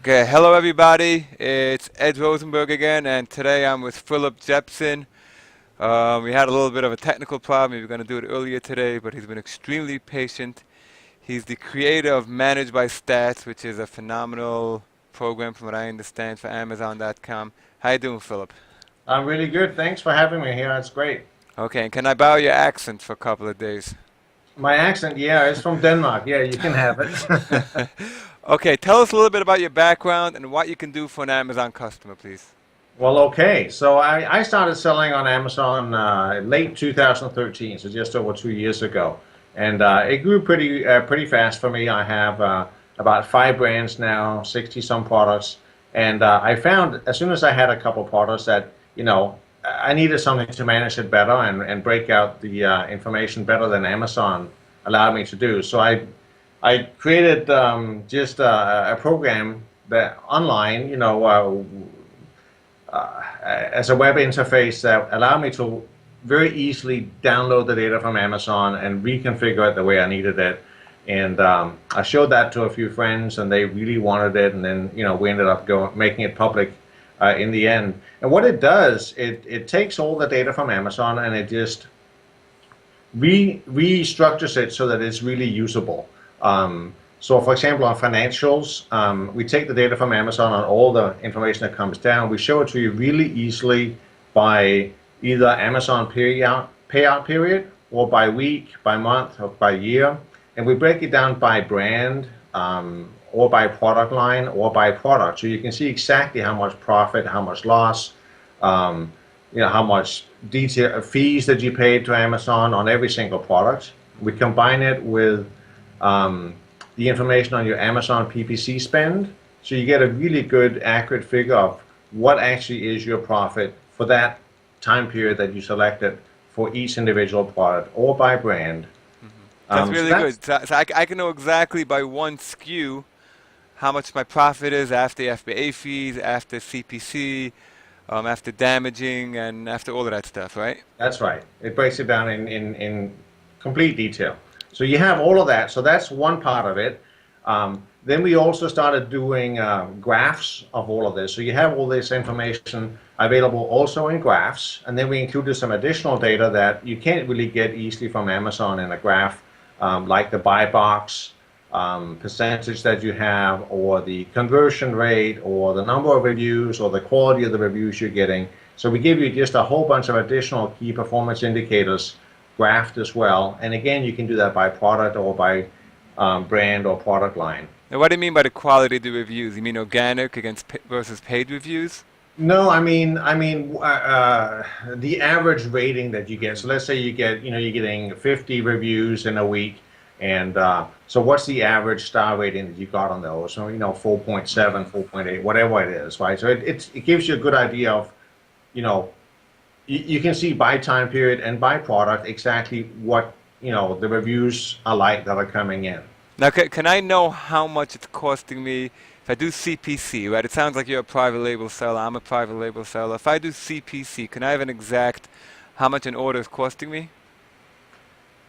Okay, hello everybody. It's Ed Rosenberg again, and today I'm with Philip Jepson. We had a little bit of a technical problem. We were going to do it earlier today, but he's been extremely patient. He's the creator of ManageByStats, which is a phenomenal program, from what I understand, for Amazon.com. How you doing, Philip? I'm really good. Thanks for having me here. It's great. Okay, and can I borrow your accent for a couple of days? My accent, yeah, is from Denmark. Yeah, you can have it. Okay, tell us a little bit about your background and what you can do for an Amazon customer, please. Well, okay. So I started selling on Amazon late 2013, so just over 2 years ago, and it grew pretty fast for me. I have about 5 brands now, 60 some products, and I found as soon as I had a couple products that I needed something to manage it better and break out the information better than Amazon allowed me to do. So I created just a program that online, as a web interface that allowed me to very easily download the data from Amazon and reconfigure it the way I needed it. And I showed that to a few friends, and they really wanted it. And then, we ended up making it public in the end. And what it does, it takes all the data from Amazon and it just restructures it so that it's really usable. So for example, on financials, we take the data from Amazon on all the information that comes down. We show it to you really easily by either Amazon payout period, or by week, by month, or by year. And we break it down by brand, or by product line, or by product. So you can see exactly how much profit, how much loss, how much detail fees that you paid to Amazon on every single product. We combine it with the information on your Amazon PPC spend, so you get a really good, accurate figure of what actually is your profit for that time period that you selected for each individual product or by brand. That's So really that's good. So I can know exactly by one SKU how much my profit is after FBA fees, after CPC, after damaging, and after all of that stuff, right? that's right. It breaks it down in complete detail. So you have all of that. So that's one part of it. Then we also started doing graphs of all of this. So you have all this information available also in graphs. And then we included some additional data that you can't really get easily from Amazon in a graph, like the buy box percentage that you have, or the conversion rate, or the number of reviews, or the quality of the reviews you're getting. So we give you just a whole bunch of additional key performance indicators graphed as well. And again, you can do that by product or by brand or product line. Now, what do you mean by the quality of the reviews? You mean organic versus paid reviews? No, the average rating that you get. So let's say you're getting 50 reviews in a week, and so what's the average star rating that you got on those? So 4.7, 4.8, whatever it is, right? So it gives you a good idea of, you can see by time period and by product exactly what the reviews are like that are coming in. Now, can I know how much it's costing me if I do CPC, right? It sounds like you're a private label seller. I'm a private label seller. If I do CPC, can I have an exact how much an order is costing me?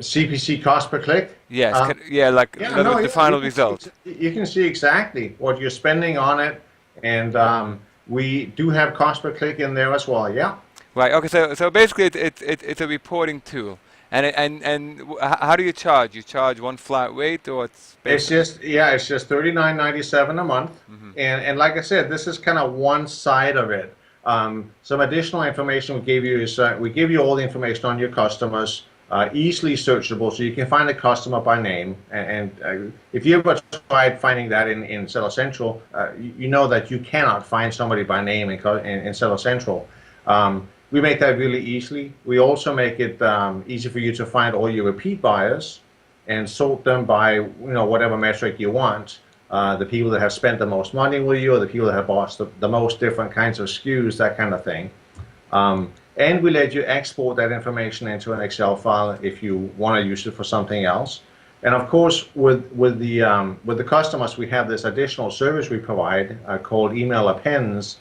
CPC cost per click. Yes. Yeah, like in Yeah, other no, words, the you final can see, result. you can see exactly what you're spending on it, and we do have cost per click in there as well. Yeah. Right. Okay. So basically, it's a reporting tool. How do you charge? You charge one flat rate, or it's It's basically? just it's just 39.97 a month, Hmm. and like I said, this is kind of one side of it. Some additional information we give you is we give you all the information on your customers, easily searchable, so you can find a customer by name. And if you ever tried finding that in Seller Central, you know that you cannot find somebody by name in Seller Central. We make that really easily. We also make it easy for you to find all your repeat buyers and sort them by whatever metric you want. The people that have spent the most money with you, or the people that have bought the most different kinds of SKUs, that kind of thing. And we let you export that information into an Excel file if you want to use it for something else. And of course, with the customers, we have this additional service we provide called email appends,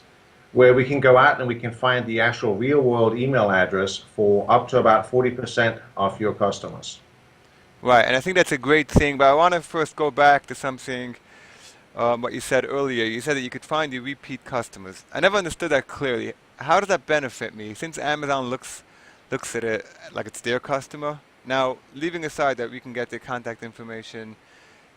where we can go out and we can find the actual real-world email address for up to about 40% of your customers. Right, and I think that's a great thing, but I want to first go back to something what you said earlier. You said that you could find your repeat customers. I never understood that clearly. How does that benefit me? Since Amazon looks at it like it's their customer. Now, leaving aside that we can get their contact information,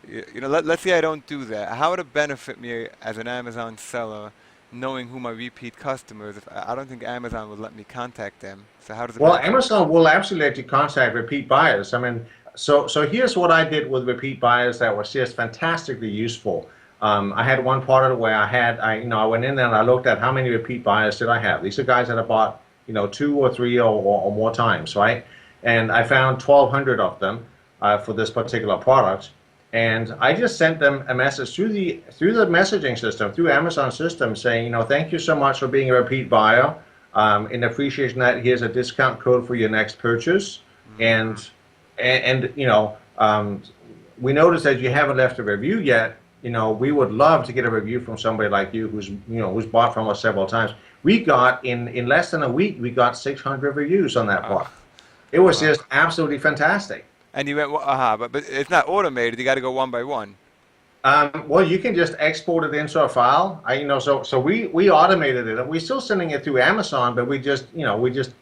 let's say I don't do that. How would it benefit me as an Amazon seller, knowing who my repeat customers? If I don't think Amazon would let me contact them. So how does it Well, benefit? Amazon will absolutely let you contact repeat buyers. I mean, so here's what I did with repeat buyers that was just fantastically useful. I had one product where I went in there and I looked at how many repeat buyers did I have. These are guys that have bought, 2 or 3 or more times, right? And I found 1,200 of them for this particular product. And I just sent them a message through the messaging system, through Amazon system, saying, thank you so much for being a repeat buyer. In appreciation of that, here's a discount code for your next purchase. And we noticed that you haven't left a review yet. We would love to get a review from somebody like you who's bought from us several times. We got in less than a week, we got 600 reviews on that product. It was Wow. just absolutely fantastic. And you went, but it's not automated. You got to go one by one. Well, you can just export it into a file. So we automated it. We're still sending it through Amazon, but we just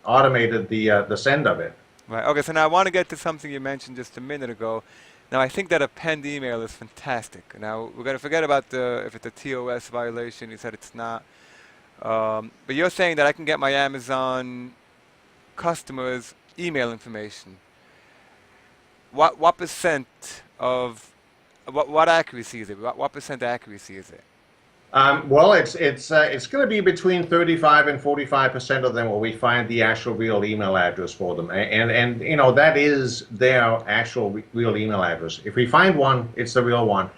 automated the send of it. Right. Okay. So now I want to get to something you mentioned just a minute ago. Now I think that a penned email is fantastic. Now we're going to forget about if it's a TOS violation. You said it's not. But you're saying that I can get my Amazon customers' email information. What percent of what accuracy is it? What percent accuracy is it? Well, it's going to be between 35 and 45% of them where we find the actual real email address for them, and that is their actual real email address. If we find one, it's the real one.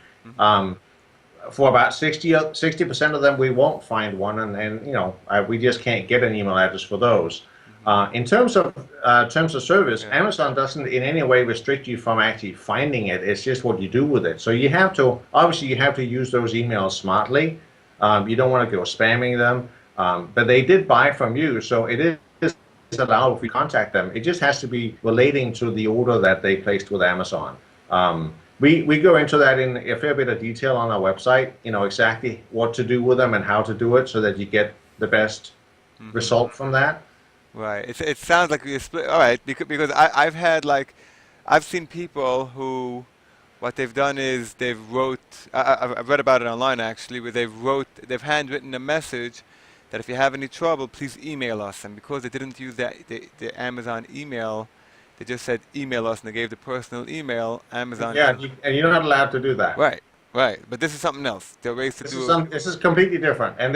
For about 60% of them, we won't find one, and we just can't get an email address for those. In terms of service, Yeah. Amazon doesn't in any way restrict you from actually finding it. It's just what you do with it. So you have to use those emails smartly. You don't want to go spamming them. But they did buy from you, so it is allowed if we contact them. It just has to be relating to the order that they placed with Amazon. We go into that in a fair bit of detail on our website. Exactly what to do with them and how to do it so that you get the best result from that. Right. It sounds like you split. All right. Because I've seen people who, what they've done is I've read about it online actually, where they've handwritten a message that if you have any trouble, please email us. And because they didn't use the Amazon email, they just said email us, and they gave the personal email. Amazon. Yeah, and you're not allowed to do that. Right. Right. But this is something else. There are ways to do. This is completely different. And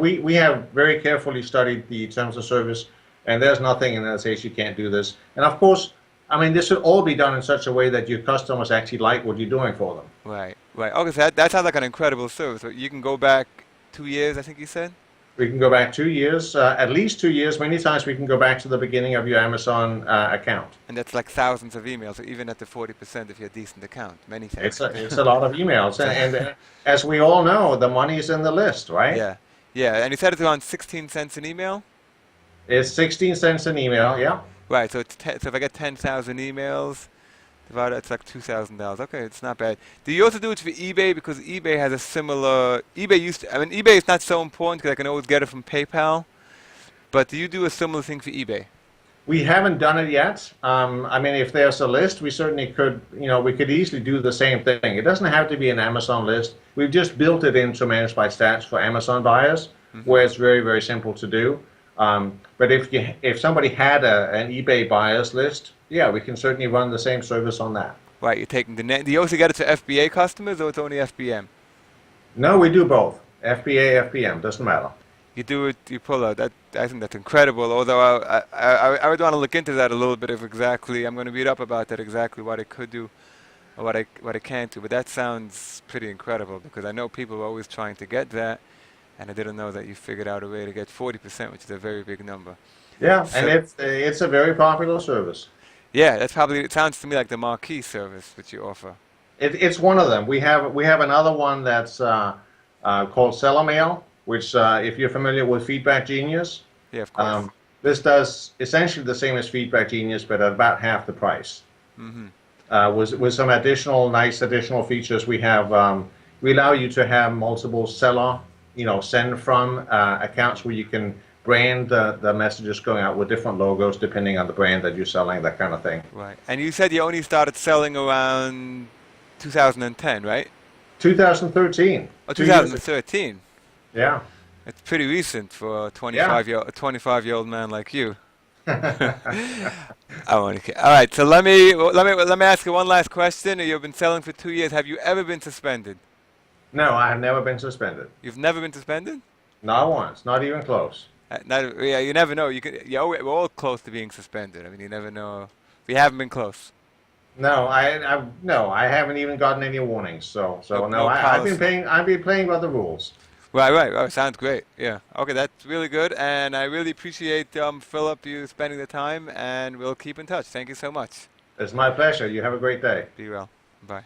we have very carefully studied the terms of service, and there's nothing in that says you can't do this. And of course, this should all be done in such a way that your customers actually like what you're doing for them. Right. Right. Okay. So that sounds like an incredible service. You can go back 2 years, I think you said. We can go back 2 years, at least 2 years. Many times we can go back to the beginning of your Amazon account. And that's like thousands of emails, so even at the 40% if you have a decent account, many things. It's a lot of emails. And as we all know, the money is in the list, right? Yeah. Yeah. And you said it's around 16 cents an email? It's 16 cents an email, yeah. Right. So so if I get 10,000 emails, divided, it's like $2,000. Okay, it's not bad. Do you also do it for eBay? Because eBay has a similar. eBay is not so important because I can always get it from PayPal. But do you do a similar thing for eBay? We haven't done it yet. If there's a list, we certainly could, we could easily do the same thing. It doesn't have to be an Amazon list. We've just built it into Managed by Stats for Amazon buyers, where it's very, very simple to do. But if somebody had an eBay buyers list, yeah, we can certainly run the same service on that. Right, you're taking the net. Do you also get it to FBA customers, or it's only FBM? No, we do both. FBA, FBM, doesn't matter. You do it, you pull out. I think that's incredible. Although I would want to look into that a little bit of exactly. I'm going to read up about that exactly what it could do, or what it can't do. But that sounds pretty incredible because I know people are always trying to get that, and I didn't know that you figured out a way to get 40%, which is a very big number. Yeah, So, and it's a very popular service. yeah, that's probably. It sounds to me like the marquee service which you offer. It's one of them. We have another one that's called Seller Mail, which if you're familiar with Feedback Genius, Yeah, of course. this does essentially the same as Feedback Genius, but at about half the price. Hmm. With some nice additional features, we have we allow you to have multiple seller, send from accounts where you can brand the messages going out with different logos depending on the brand that you're selling, that kind of thing. Right. And you said you only started selling around 2010, right? 2013, Oh, 2 years ago. 2013. Yeah. It's pretty recent for a Yeah. 25-year-old man like you. I want to. All right. So let me ask you one last question. You've been selling for 2 years. Have you ever been suspended? No, I have never been suspended. You've never been suspended? Not once, not even close. Yeah, you never know. We're all close to being suspended. I mean, you never know. We haven't been close. No, no, I haven't even gotten any warnings. So No, no, no policy. I've been playing by the rules. Right. Sounds great. Yeah. Okay, that's really good, and I really appreciate Philip you spending the time, and we'll keep in touch. Thank you so much. It's my pleasure. You have a great day. Be well. Bye.